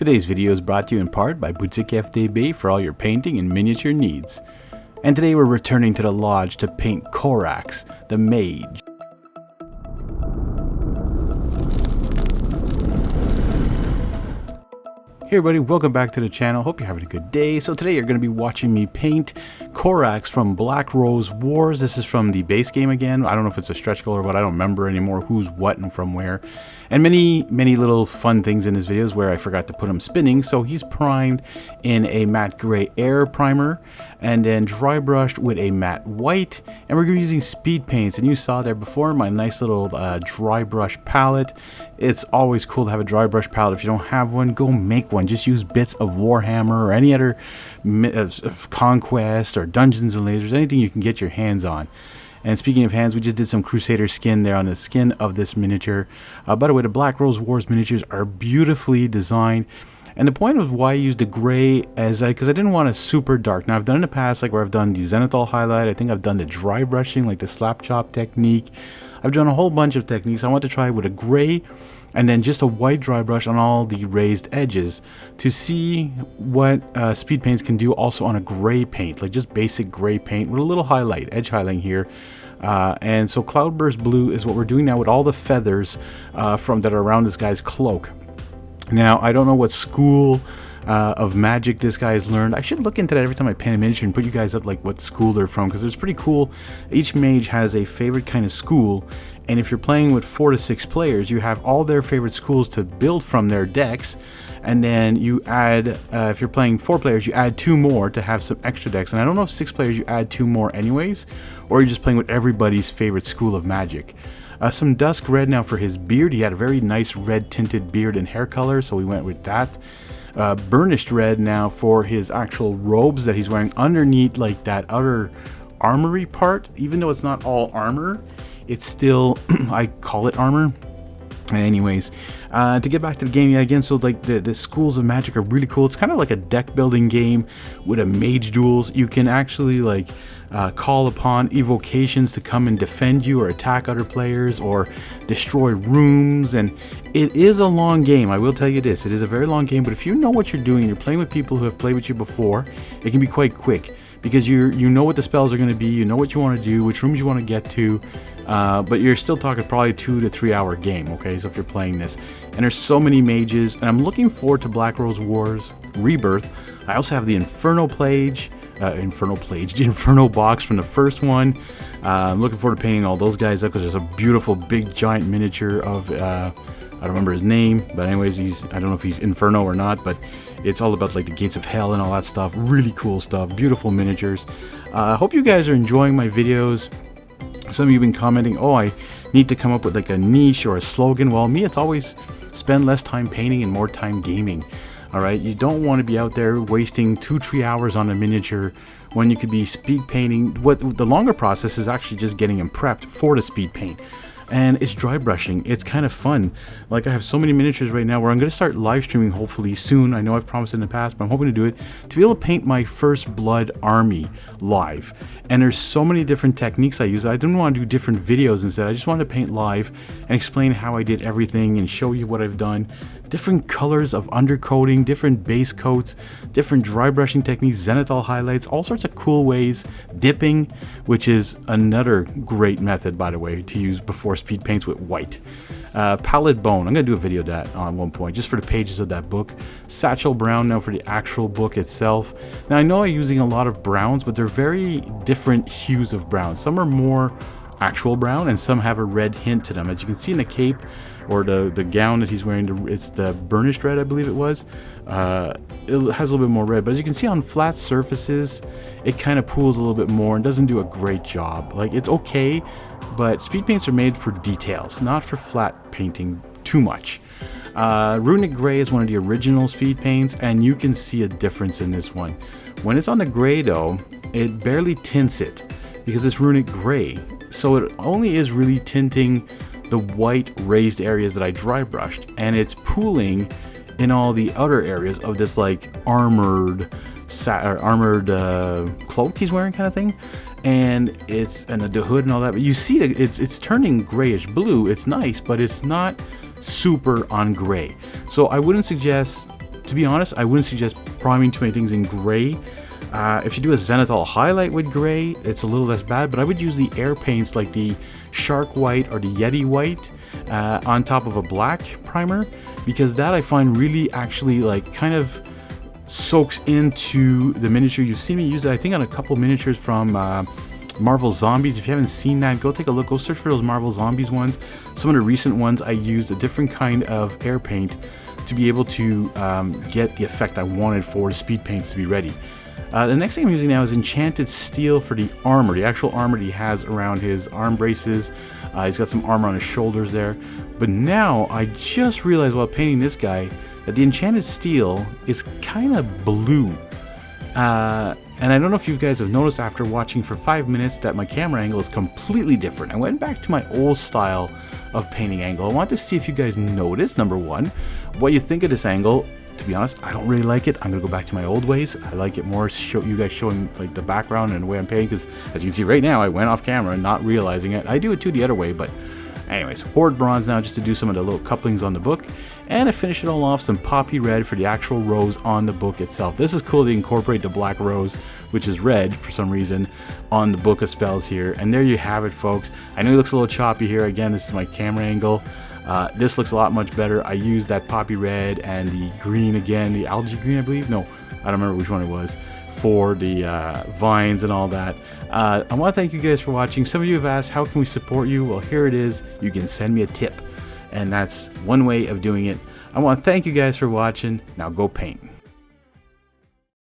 Today's video is brought to you in part by Boutique FDB for all your painting and miniature needs. And today we're returning to the lodge to paint Corax, the mage. Hey everybody, welcome back to the channel. Hope you're having a good day. So today you're going to be watching me paint Corax from Black Rose Wars. This is from the base game again. I don't know if it's a stretch goal or what. I don't remember anymore who's what and from where. And many little fun things in his videos where I forgot to put him spinning. So he's primed in a matte gray air primer and then dry brushed with a matte white. And we're going to be using speed paints. And you saw there before my nice little dry brush palette. It's always cool to have a dry brush palette. If you don't have one, go make one. Just use bits of Warhammer or any other Conquest or Dungeons and Lasers, anything you can get your hands on. And speaking of hands, we just did some Crusader skin there on the skin of this miniature. By the way, the Black Rose Wars miniatures are beautifully designed. And the point of why I used the gray is because I didn't want a super dark. Now I've done in the past, like where I've done the zenithal highlight. I think I've done the dry brushing, like the slap chop technique. I've done a whole bunch of techniques. I want to try with a gray and then just a white dry brush on all the raised edges to see what speed paints can do also on a gray paint, like just basic gray paint with a little highlight, edge highlighting here. And so Cloudburst Blue is what we're doing now with all the feathers that are around this guy's cloak. Now, I don't know what school of magic this guy has learned. I should look into that every time I paint a miniature and put you guys up like what school they're from, because it's pretty cool. Each mage has a favorite kind of school, and if you're playing with 4 to 6 players, you have all their favorite schools to build from their decks, and then you add, if you're playing 4 players, you add 2 more to have some extra decks. And I don't know if 6 players you add 2 more anyways, or you're just playing with everybody's favorite school of magic. Some dusk red now for his beard. He had a very nice red tinted beard and hair color, so we went with that. Burnished red now for his actual robes that he's wearing underneath, like that outer armory part. Even though it's not all armor, it's still I call it armor. Anyways, to get back to the game, yeah, again, so like the schools of magic are really cool. It's kind of like a deck building game with a mage duels. You can actually like call upon evocations to come and defend you or attack other players or destroy rooms, and it is a long game. I will tell you this, it is a very long game, but if you know what you're doing, you're playing with people who have played with you before, it can be quite quick because you know what the spells are going to be, you know what you want to do, which rooms you want to get to. But you're still talking probably 2 to 3 hour game, okay? So if you're playing this, and there's so many mages, and I'm looking forward to Black Rose Wars Rebirth. I also have the Inferno Plage, the Inferno box from the first one. I'm looking forward to painting all those guys up because there's a beautiful big giant miniature of I don't remember his name, but anyways, I don't know if he's Inferno or not, but it's all about like the gates of hell and all that stuff. Really cool stuff, beautiful miniatures. I hope you guys are enjoying my videos. Some of you have been commenting, oh, I need to come up with like a niche or a slogan. Well, me, it's always spend less time painting and more time gaming. All right, you don't want to be out there wasting 2-3 hours on a miniature when you could be speed painting. What the longer process is actually just getting them prepped for the speed paint. And it's dry brushing. It's kind of fun. Like I have so many miniatures right now where I'm going to start live streaming hopefully soon. I know I've promised in the past, but I'm hoping to do it to be able to paint my first blood army live. And there's so many different techniques I use. I didn't want to do different videos instead. I just wanted to paint live and explain how I did everything and show you what I've done. Different colors of undercoating, different base coats, different dry brushing techniques, zenithal highlights, all sorts of cool ways. Dipping, which is another great method, by the way, to use before speed paints with white. Palette Bone, I'm going to do a video of that on one point, just for the pages of that book. Satchel Brown now for the actual book itself. Now I know I'm using a lot of browns, but they're very different hues of brown. Some are more actual brown and some have a red hint to them. As you can see in the cape or the gown that he's wearing, it's the burnished red, I believe it was. It has a little bit more red, but as you can see on flat surfaces, it kind of pools a little bit more and doesn't do a great job. Like, it's okay, but speed paints are made for details, not for flat painting too much. Runic Gray is one of the original speed paints, and you can see a difference in this one. When it's on the gray though, it barely tints it because it's Runic Gray. So it only is really tinting the white raised areas that I dry brushed, and it's pooling in all the other areas of this like armored cloak he's wearing kind of thing. And the hood and all that, but you see that it's turning grayish blue. It's nice, but it's not super on gray. So I wouldn't suggest to be honest, I wouldn't suggest priming too many things in gray. If you do a zenithal highlight with gray, it's a little less bad, but I would use the air paints like the shark white or the yeti white on top of a black primer, because that I find really actually like kind of soaks into the miniature. You've seen me use it, I think, on a couple miniatures from Marvel Zombies. If you haven't seen that, go take a look. Go search for those Marvel Zombies ones. Some of the recent ones, I used a different kind of air paint to be able to get the effect I wanted for the speed paints to be ready. The next thing I'm using now is enchanted steel for the armor, the actual armor that he has around his arm braces. He's got some armor on his shoulders there. But now I just realized while painting this guy that the enchanted steel is kind of blue. And I don't know if you guys have noticed after watching for 5 minutes that my camera angle is completely different. I went back to my old style of painting angle. I want to see if you guys notice, number one, what you think of this angle. To be honest, I don't really like it. I'm gonna go back to my old ways. I like it more, you guys showing like the background and the way I'm painting, because as you can see right now, I went off camera and not realizing it. I do it too the other way, but anyways, Horde Bronze now just to do some of the little couplings on the book, and to finish it all off, some Poppy Red for the actual rose on the book itself. This is cool to incorporate the black rose, which is red for some reason, on the book of spells here. And there you have it, folks. I know it looks a little choppy here. Again, this is my camera angle. This looks a lot much better. I used that Poppy Red and the green again, the algae green, I believe. No, I don't remember which one it was, for the vines and all that. I want to thank you guys for watching. Some of you have asked, how can we support you? Well, here it is. You can send me a tip, and that's one way of doing it. I want to thank you guys for watching. Now go paint.